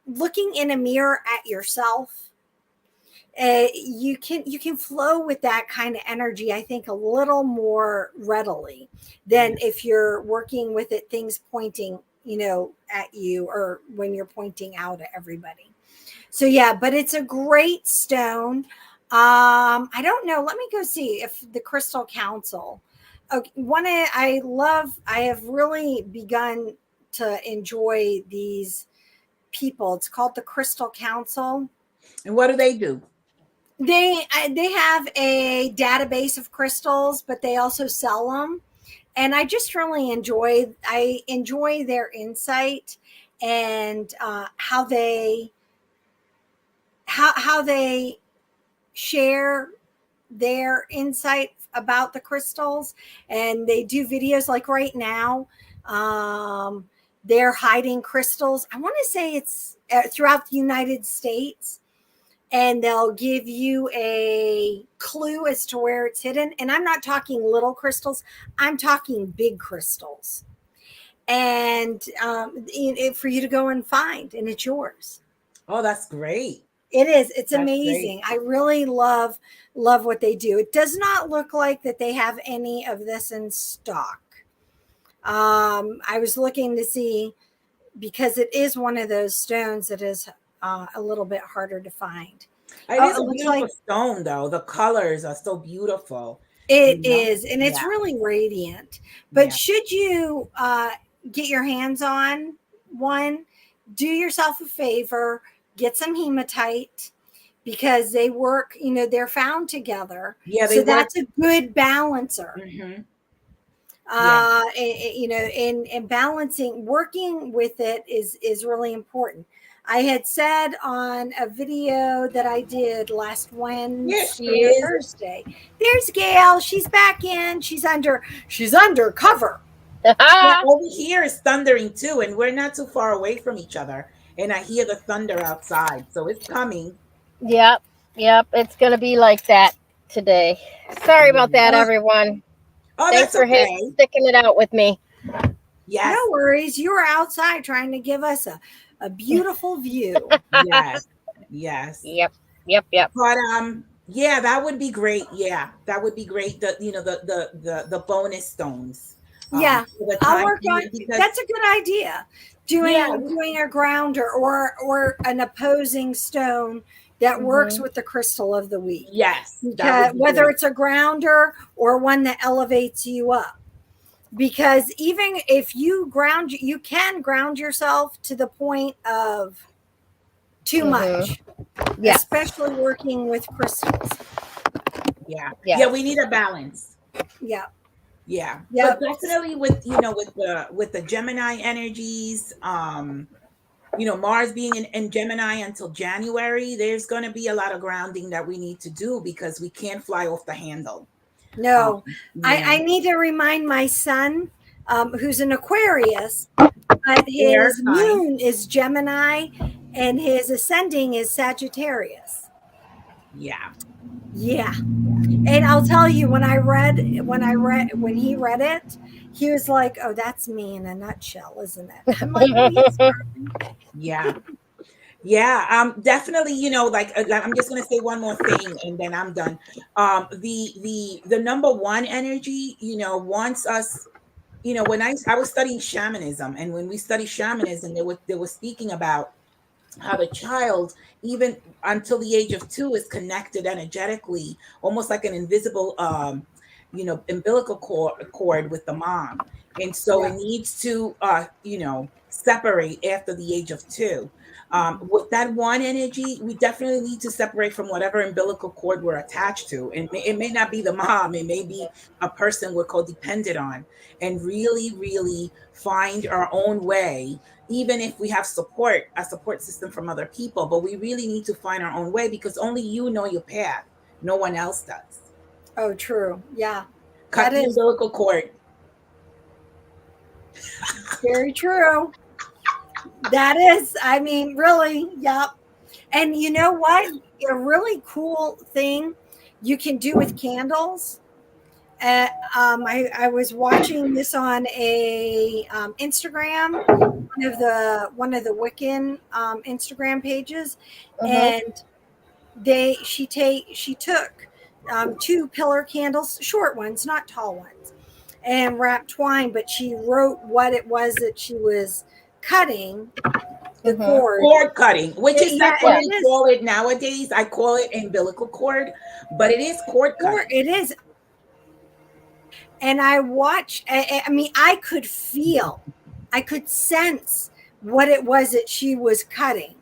B: looking in a mirror at yourself, you can flow with that kind of energy, I think, a little more readily than if you're working with it, things pointing, at you, or when you're pointing out at everybody. So yeah, but it's a great stone. I don't know. Let me go see if the Crystal Council. Okay, I have really begun to enjoy these people. It's called the Crystal Council.
C: And what do they do?
B: They have a database of crystals, but they also sell them. And I just really enjoy their insight and how they share their insight about the crystals. And they do videos like right now. They're hiding crystals. I want to say it's throughout the United States, and they'll give you a clue as to where it's hidden. And I'm not talking little crystals, I'm talking big crystals. And for you to go and find, and it's yours.
C: Oh, that's great.
B: It is. It's
C: That's great.
B: amazing. I really love what they do. It does not look like that they have any of this in stock. I was looking to see, because it is one of those stones that is a little bit harder to find.
C: It
B: Oh,
C: is
B: it
C: a
B: looks
C: beautiful
B: like
C: stone, though. The colors are so beautiful.
B: it
C: You know?
B: is, and it's
C: Yeah.
B: really radiant. But
C: Yeah.
B: should you get your hands on one, do yourself a favor, get some hematite, because they work, they're found together.
C: Yeah. They
B: So
C: work.
B: that's a good balancer.
C: Hmm. Yeah.
B: In balancing, working with it is really important. I had said on a video that I did last Wednesday,
C: Yes, she is.
B: Thursday. There's Gayle. She's back in. She's under cover.
C: Yeah, over here is thundering too, and we're not too far away from each other. And I hear the thunder outside, so it's coming.
A: Yep. It's going to be like that today. Sorry about that, everyone.
C: Oh,
A: Thanks
C: that's
A: for
C: okay.
A: sticking it out with me.
C: Yes.
B: No worries. You were outside trying to give us a beautiful view.
C: Yes. Yes.
A: Yep.
C: But yeah, that would be great. Yeah, that would be great. The bonus stones.
B: Yeah, I'll work on. That's a good idea. Doing a grounder or an opposing stone that works with the crystal of the week.
C: Yes,
B: whether it's a grounder or one that elevates you up. Because even if you ground, you can ground yourself to the point of too much. Yes. Especially working with crystals.
C: Yeah. Yeah, we need a balance.
B: Yeah.
C: Yeah. But definitely with the Gemini energies, Mars being in Gemini until January, there's going to be a lot of grounding that we need to do because we can't fly off the handle.
B: No, I need to remind my son, who's an Aquarius, but his moon is Gemini and his ascending is Sagittarius.
C: Yeah.
B: And I'll tell you, when he read it, he was like, "Oh, that's me in a nutshell, isn't it?" I'm like, "Oh, yes,
C: yeah. Definitely. I'm just gonna say one more thing, and then I'm done. The number one energy, wants us. When I was studying shamanism, and when we study shamanism, they were speaking about how the child, even until the age of 2, is connected energetically, almost like an invisible, umbilical cord with the mom. And so it needs to, separate after the age of 2. With that one energy, we definitely need to separate from whatever umbilical cord we're attached to. And it may not be the mom, it may be a person we're codependent on, and really, really find our own way. Even if we have a support system from other people, but we really need to find our own way because only you know your path. No one else does.
B: Oh, true. Yeah.
C: Cut the umbilical cord.
B: Very true. That is, really, yep. And you know what? A really cool thing you can do with candles. I was watching this on a Instagram, one of the Wiccan Instagram pages, and she took 2 pillar candles, short ones, not tall ones, and wrapped twine, but she wrote what it was that she was cutting. The
C: cord cutting, which is not what we call it nowadays. I call it umbilical cord, but it is cord cutting.
B: It is. And I watched, I could sense what it was that she was cutting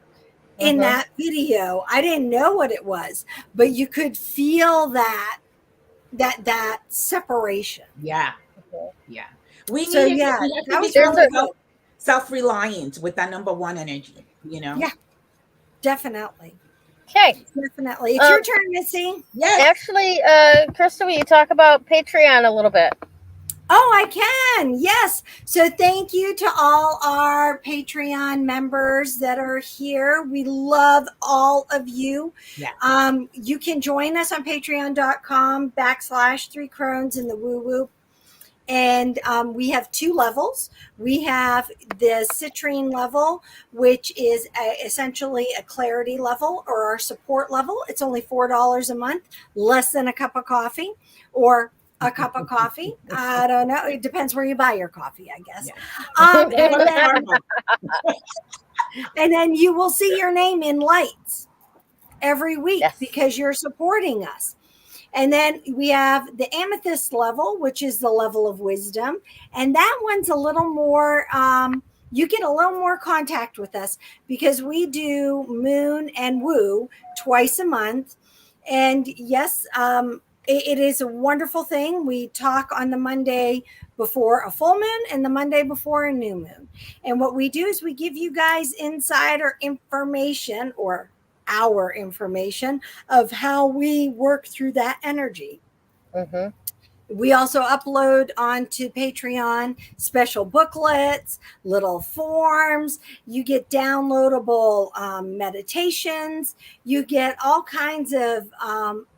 B: in that video. I didn't know what it was, but you could feel that separation.
C: Yeah. Yeah. We need to be self-reliant with that number one energy,
B: Yeah, definitely.
A: Okay.
B: Definitely. It's your turn, Missy.
C: Yes.
A: Actually, Krista, will you talk about Patreon a little bit?
B: Oh, I can. Yes. So thank you to all our Patreon members that are here. We love all of you.
C: Yeah.
B: You can join us on patreon.com/3 Crones in the woo woo. And we have 2 levels. We have the citrine level, which is essentially a clarity level or our support level. It's only $4 a month, less than a cup of coffee or a cup of coffee. I don't know. It depends where you buy your coffee, I guess. Yeah. And then you will see your name in lights every week because you're supporting us. And then we have the amethyst level, which is the level of wisdom. And that one's a little more, you get a little more contact with us because we do moon and woo twice a month. And yes, it is a wonderful thing. We talk on the Monday before a full moon and the Monday before a new moon. And what we do is we give you guys insider information, or our information, of how we work through that energy.
A: Mm-hmm.
B: We also upload onto Patreon special booklets, little forms. You get downloadable meditations. You get all kinds of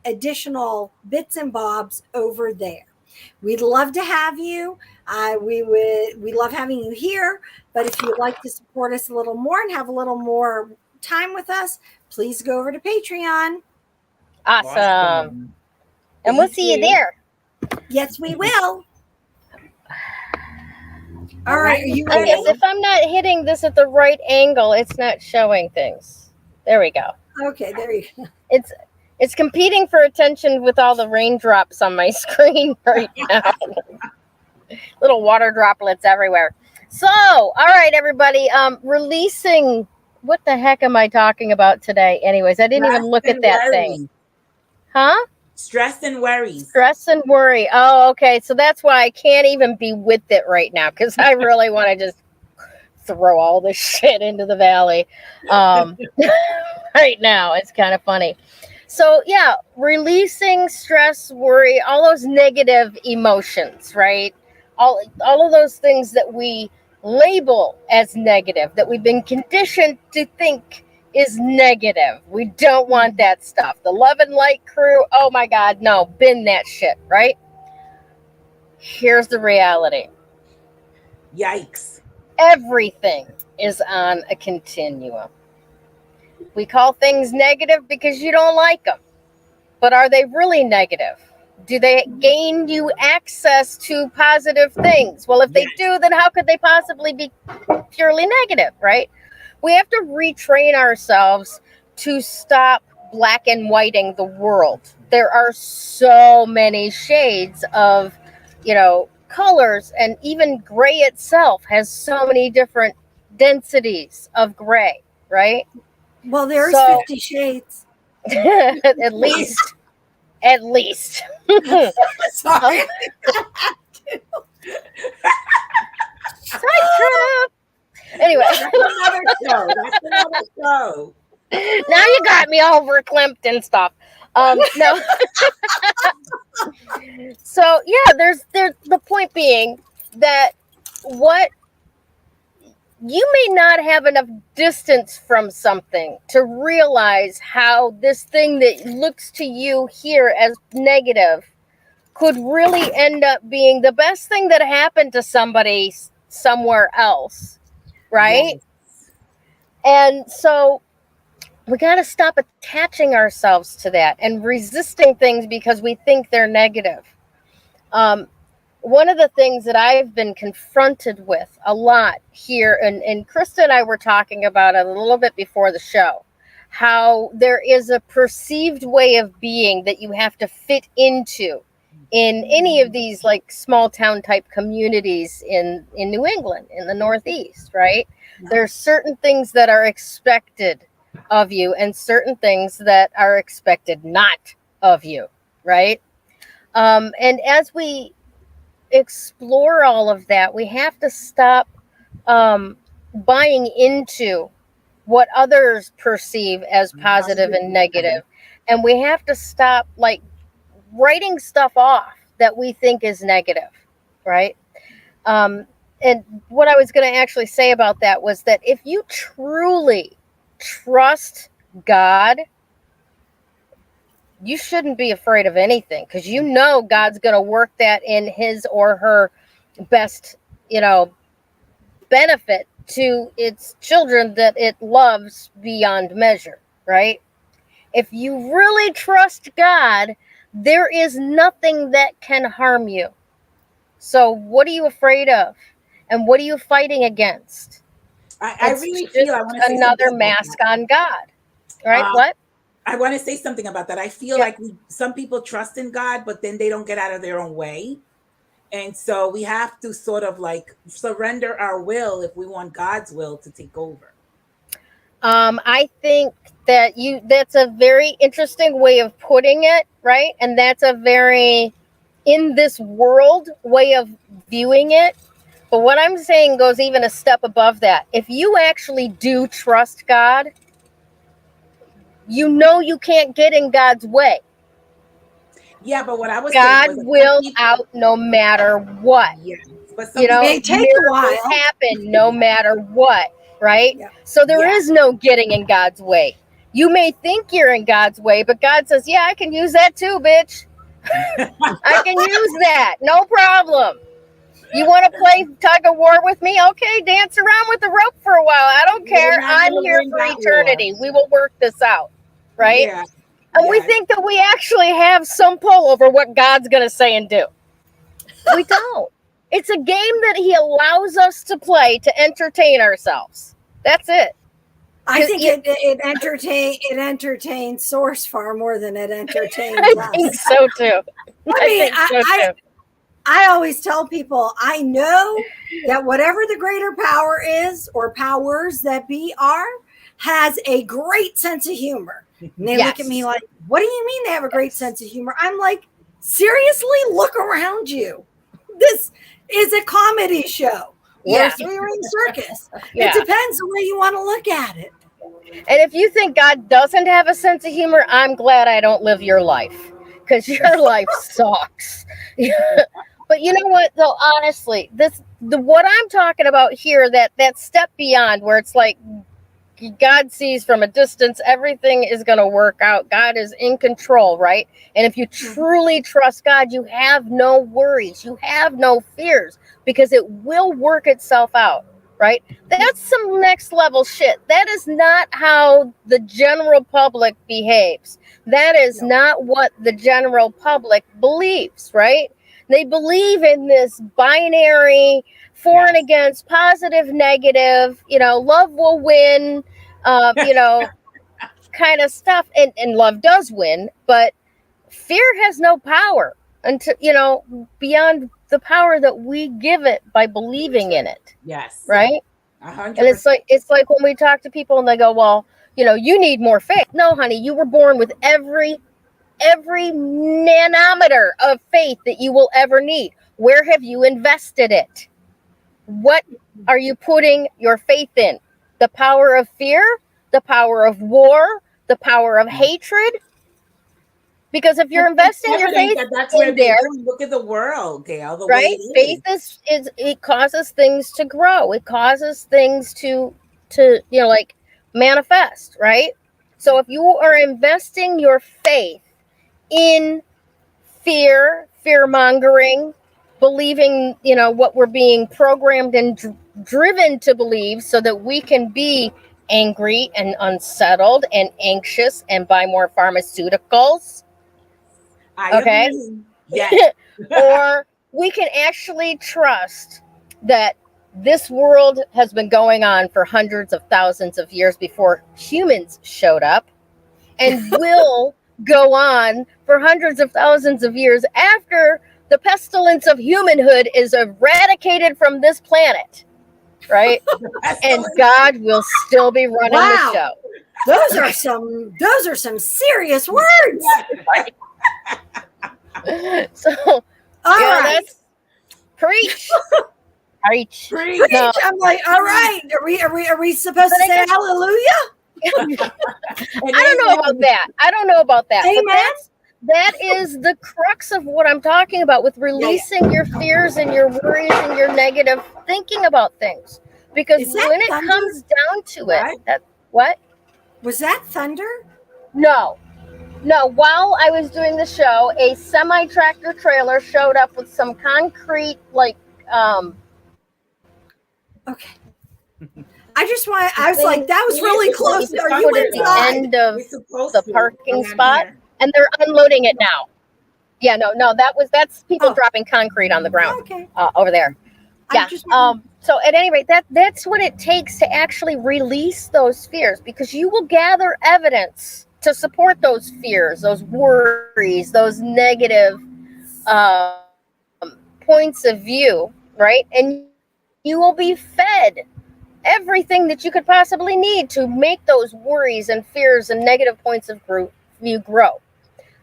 B: additional bits and bobs over there. We'd love to have you. We love having you here. But if you'd like to support us a little more and have a little more time with us, please go over to Patreon.
A: Awesome. And we'll see you there.
B: Yes, we will. All right. Are you ready?
A: I guess if I'm not hitting this at the right angle, it's not showing things. There we go.
B: Okay, there you go.
A: It's competing for attention with all the raindrops on my screen right now. Little water droplets everywhere. So, all right, everybody. Releasing. What the heck am I talking about today? Anyways, I didn't even look at that thing. Huh?
C: Stress and worries.
A: Stress and worry. Oh, okay. So that's why I can't even be with it right now, because I really want to just throw all this shit into the valley right now. It's kind of funny. So yeah, releasing stress, worry, all those negative emotions, right? All of those things that we label as negative, that we've been conditioned to think is negative. We don't want that stuff. The love and light crew, oh my God, no, bin that shit, right? Here's the reality.
C: Yikes.
A: Everything is on a continuum. We call things negative because you don't like them. But are they really negative? Do they gain you access to positive things? Well, if they do, then how could they possibly be purely negative, right? We have to retrain ourselves to stop black and whiting the world. There are so many shades of, colors, and even gray itself has so many different densities of gray, right?
B: Well, there's 50 shades.
A: At least.
B: Sorry.
A: Side trip. Anyway,
C: that's another show.
A: Now you got me all verklempt and stuff. No. So yeah, there's the point being that what you may not have enough distance from something to realize how this thing that looks to you here as negative could really end up being the best thing that happened to somebody somewhere else, right? Yes. And so we got to stop attaching ourselves to that and resisting things because we think they're negative. One of the things that I've been confronted with a lot here, and Krista and I were talking about it a little bit before the show, how there is a perceived way of being that you have to fit into in any of these like small town type communities in New England, in the Northeast, right? There's certain things that are expected of you and certain things that are expected not of you, right? And as we explore all of that, we have to stop buying into what others perceive as positive and negative. And we have to stop like writing stuff off that we think is negative, right? And what I was going to actually say about that was that if you truly trust God, you shouldn't be afraid of anything, because you know God's going to work that in his or her best, benefit to its children that it loves beyond measure, right? If you really trust God, there is nothing that can harm you. So what are you afraid of? And what are you fighting against?
C: I really feel I want to say
A: another mask on God, right? What?
C: I want to say something about that. I feel like some people trust in God, but then they don't get out of their own way. And so we have to sort of like surrender our will if we want God's will to take over.
A: I think that's a very interesting way of putting it, right? And that's a very in this world way of viewing it. But what I'm saying goes even a step above that. If you actually do trust God, you know you can't get in God's way.
C: Yeah, but what I was
A: God
C: saying was
A: will out no matter what.
C: Yes, but
A: You know,
B: may take a while.
A: miracles happen no matter what, right?
B: Yeah.
A: So there is no getting in God's way. You may think you're in God's way, but God says, yeah, I can use that too, bitch. I can use that. No problem. You want to play tug of war with me? Okay, dance around with the rope for a while. I don't care. I'm here for eternity. We will work this out, right?
C: Yeah.
A: And we think that we actually have some pull over what God's going to say and do. We don't. It's a game that he allows us to play to entertain ourselves. That's it.
B: I think it entertains Source far more than it entertains
A: I
B: us.
A: think so too.
B: I always tell people, I know that whatever the greater power is, or powers that be are, has a great sense of humor. And they look at me like, what do you mean they have a great sense of humor? I'm like, seriously, look around you. This is a comedy show. Or a three-ring circus. It depends the way you want to look at it.
A: And if you think God doesn't have a sense of humor, I'm glad I don't live your life, because your life sucks. But you know what, though, honestly, what I'm talking about here, that step beyond where it's like God sees from a distance, everything is going to work out. God is in control, right? And if you truly trust God, you have no worries. You have no fears, because it will work itself out, right? That's some next level shit. That is not how the general public behaves. That is not what the general public believes, right? They believe in this binary, for and against, positive, negative, love will win, kind of stuff. And love does win, but fear has no power until, beyond the power that we give it by believing in it.
C: Yes.
A: Right?
C: 100%.
A: And it's like when we talk to people and they go, well, you need more faith. No, honey, you were born with every nanometer of faith that you will ever need. Where have you invested it? What are you putting your faith in? The power of fear, the power of war, the power of hatred? Because if you're investing your faith in there,
C: look at the world, Gayle. The
A: right?
C: Way
A: Faith is it causes things to grow. It causes things to like manifest, right? So if you are investing your faith in fear-mongering, believing, what we're being programmed and driven to believe, so that we can be angry and unsettled and anxious and buy more pharmaceuticals. Okay.
C: Yes.
A: Or we can actually trust that this world has been going on for hundreds of thousands of years before humans showed up, and will go on for hundreds of thousands of years after the pestilence of humanhood is eradicated from this planet, right? And God will still be running the show.
B: Those are some serious words.
A: So, that's preach. Preach.
B: No. I'm like, all right. Are we supposed to say hallelujah?
A: I don't know about that.
B: Amen.
A: But that is the crux of what I'm talking about with releasing your fears and your worries and your negative thinking about things. Because when it comes down to it, what?
B: Was that thunder?
A: No. While I was doing the show, a semi-tractor trailer showed up with some concrete,
B: Okay. I was like, that was really close. Are you
A: at the end of the parking spot? And they're unloading it now. Yeah, no, that's people dropping concrete on the ground over there. Yeah. So at any rate, that's what it takes to actually release those fears, because you will gather evidence to support those fears, those worries, those negative points of view, right? And you will be fed everything that you could possibly need to make those worries and fears and negative points of view grow.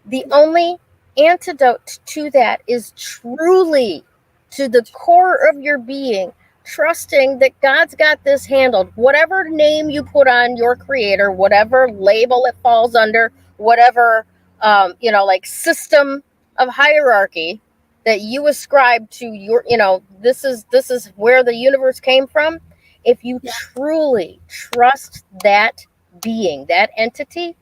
A: The only antidote to that is truly, to the core of your being, trusting that God's got this handled. Whatever name you put on your creator, whatever label it falls under, whatever like system of hierarchy that you ascribe to your, this is where the universe came from. If you truly trust that being, that entity,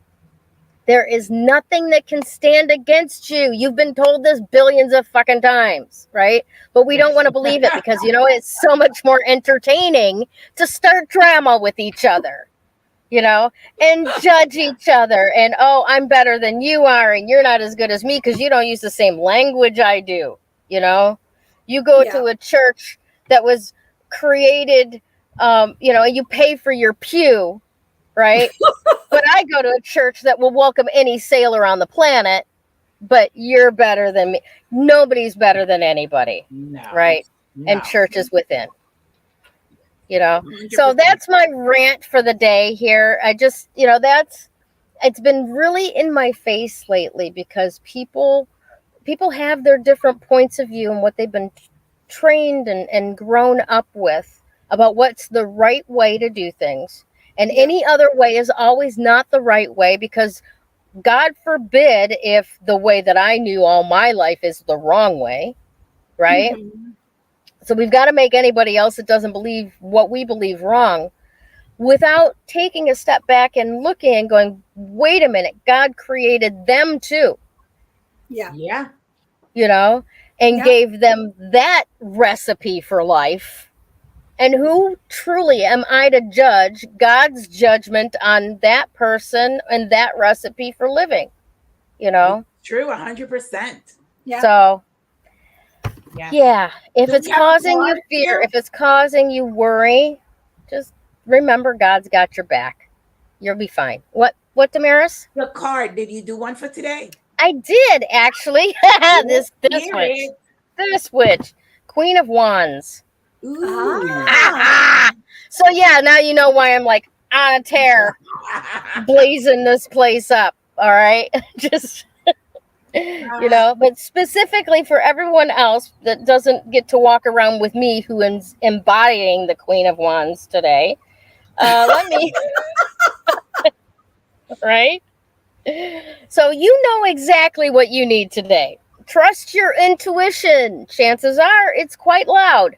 A: there is nothing that can stand against you. You've been told this billions of fucking times, right? But we don't want to believe it because, it's so much more entertaining to start drama with each other, and judge each other. And, oh, I'm better than you are, and you're not as good as me because you don't use the same language I do, You go to a church that was created, and you pay for your pew, right? But I go to a church that will welcome any sailor on the planet, but you're better than me. Nobody's better than anybody, right? No. And church is within, 100%. So that's my rant for the day here. I just, it's been really in my face lately because people have their different points of view and what they've been trained and grown up with about what's the right way to do things. And any other way is always not the right way, because God forbid if the way that I knew all my life is the wrong way, right? Mm-hmm. So we've got to make anybody else that doesn't believe what we believe wrong, without taking a step back and looking and going, wait a minute, God created them too.
C: Yeah.
A: And gave them that recipe for life. And who truly am I to judge God's judgment on that person and that recipe for living?
C: True, 100%.
A: Yeah. So, if it's causing you fear, if it's causing you worry, just remember God's got your back. You'll be fine. What, Damaris?
C: The card. Did you do one for today?
A: I did, actually. This witch. Queen of Wands.
C: Ooh.
A: So now you know why I'm like on a tear, blazing this place up. All right, just but specifically for everyone else that doesn't get to walk around with me, who is embodying the Queen of Wands today. Let me right. So you know exactly what you need today. Trust your intuition. Chances are it's quite loud.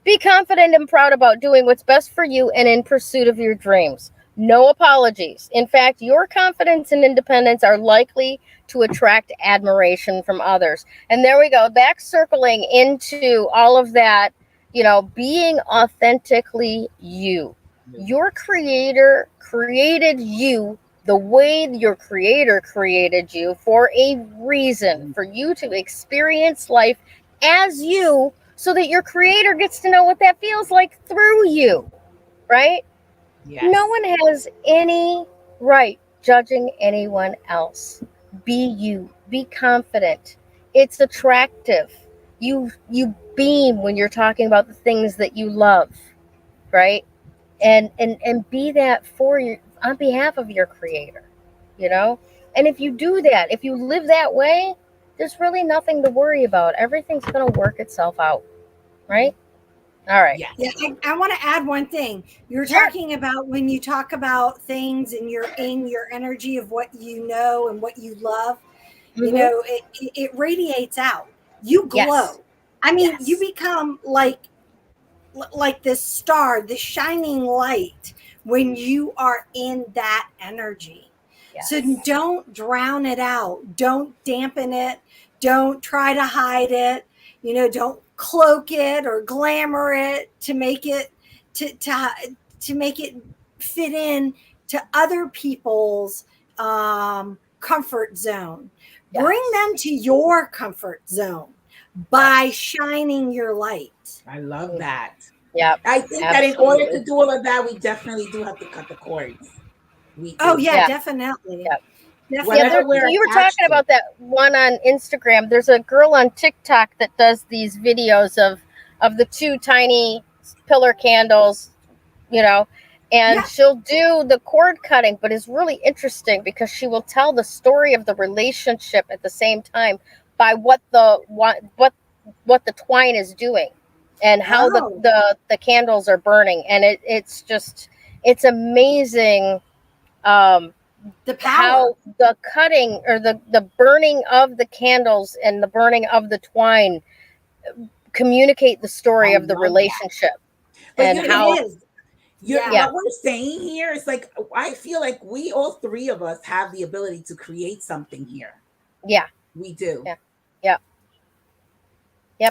A: Be confident and proud about doing what's best for you and in pursuit of your dreams. No apologies. In fact, your confidence and independence are likely to attract admiration from others. And there we go, back circling into all of that, being authentically you. Your creator created you the way your creator created you for a reason, for you to experience life as you, so that your creator gets to know what that feels like through you, right? Yes. No one has any right judging anyone else. Be you. Be confident. It's attractive. You beam when you're talking about the things that you love, right? And be that for you on behalf of your creator, And if you do that, if you live that way, there's really nothing to worry about. Everything's going to work itself out, right? All right.
B: Yeah, I want to add one thing. You're talking about when you talk about things and you're in your energy of what you know and what you love, it radiates out. You glow. Yes. I mean, you become like this star, this shining light when you are in that energy. Yes. So don't drown it out. Don't dampen it. Don't try to hide it. Don't cloak it or glamour it to make it to make it fit in to other people's comfort zone. Yes. Bring them to your comfort zone by shining your light.
C: I love that.
A: Yeah,
C: I think that in order to do all of that, we definitely do have to cut the cords.
B: Definitely.
A: Yep. You were talking about that one on Instagram. There's a girl on TikTok that does these videos of the two tiny pillar candles you know, and
B: Yeah.
A: she'll do the cord cutting, but it's really interesting because she will tell the story of the relationship at the same time by what the twine is doing and how
B: Oh.
A: the candles are burning. And it's amazing
B: The power.
A: how the cutting or the burning of the candles and the burning of the twine communicate the story of the relationship.
C: But
A: and
C: you
A: how
C: know, what we're saying here is like, I feel like we all three of us have the ability to create something here.
A: Yeah,
C: we do.
A: Yep.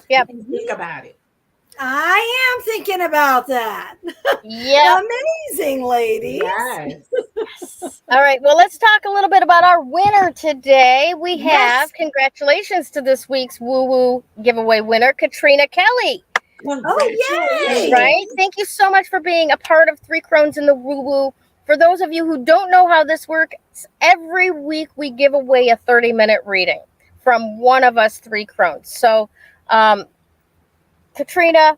C: Think about it.
B: I am thinking about that.
A: Yeah.
B: Amazing, ladies.
C: Yes.
A: All right. Well, let's talk a little bit about our winner today. We have congratulations to this week's Woo Woo giveaway winner, Katrina Kelly.
B: Oh, yay!
A: Right. Thank you so much for being a part of Three Crones in the Woo Woo. For those of you who don't know how this works, every week we give away a 30-minute reading from one of us three crones. So, Katrina,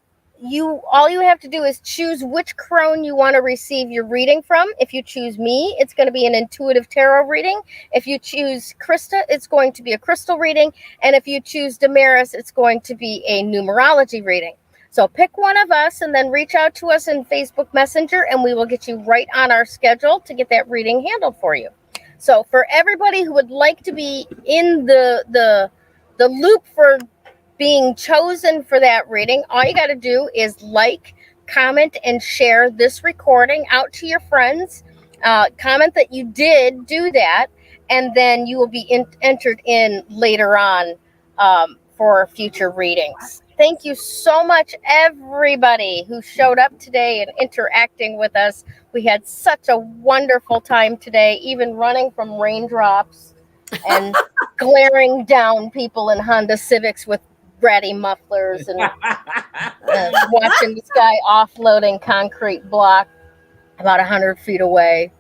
A: all you have to do is choose which crone you want to receive your reading from. If you choose me, it's going to be an intuitive tarot reading. If you choose Krista, it's going to be a crystal reading. And if you choose Damaris, it's going to be a numerology reading. So pick one of us and then reach out to us in Facebook Messenger, and we will get you right on our schedule to get that reading handled for you. So for everybody who would like to be in the loop for being chosen for that reading, all you got to do is like, comment, and share this recording out to your friends. Comment that you did do that, and then you will be entered in later on for future readings. Thank you so much, everybody who showed up today and interacting with us. We had such a wonderful time today, even running from raindrops and glaring down people in Honda Civics with bratty mufflers and watching this guy offloading concrete block about 100 feet away.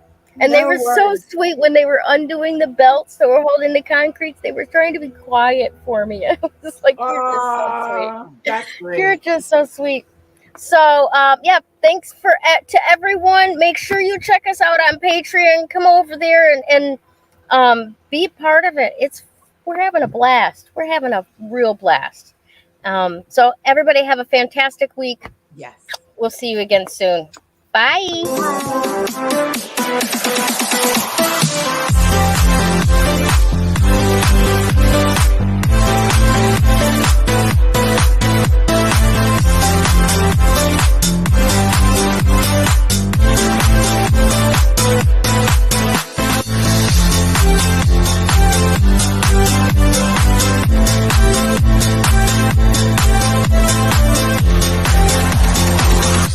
A: And they were so sweet when they were undoing the belts that were holding the concretes. They were trying to be quiet for me. I was just like, you're just so sweet.
C: That's great.
A: You're just so sweet. So, thanks to everyone. Make sure you check us out on Patreon. Come over there and be part of it. We're having a blast. We're having a real blast. So everybody have a fantastic week.
C: Yes.
A: We'll see you again soon. Bye.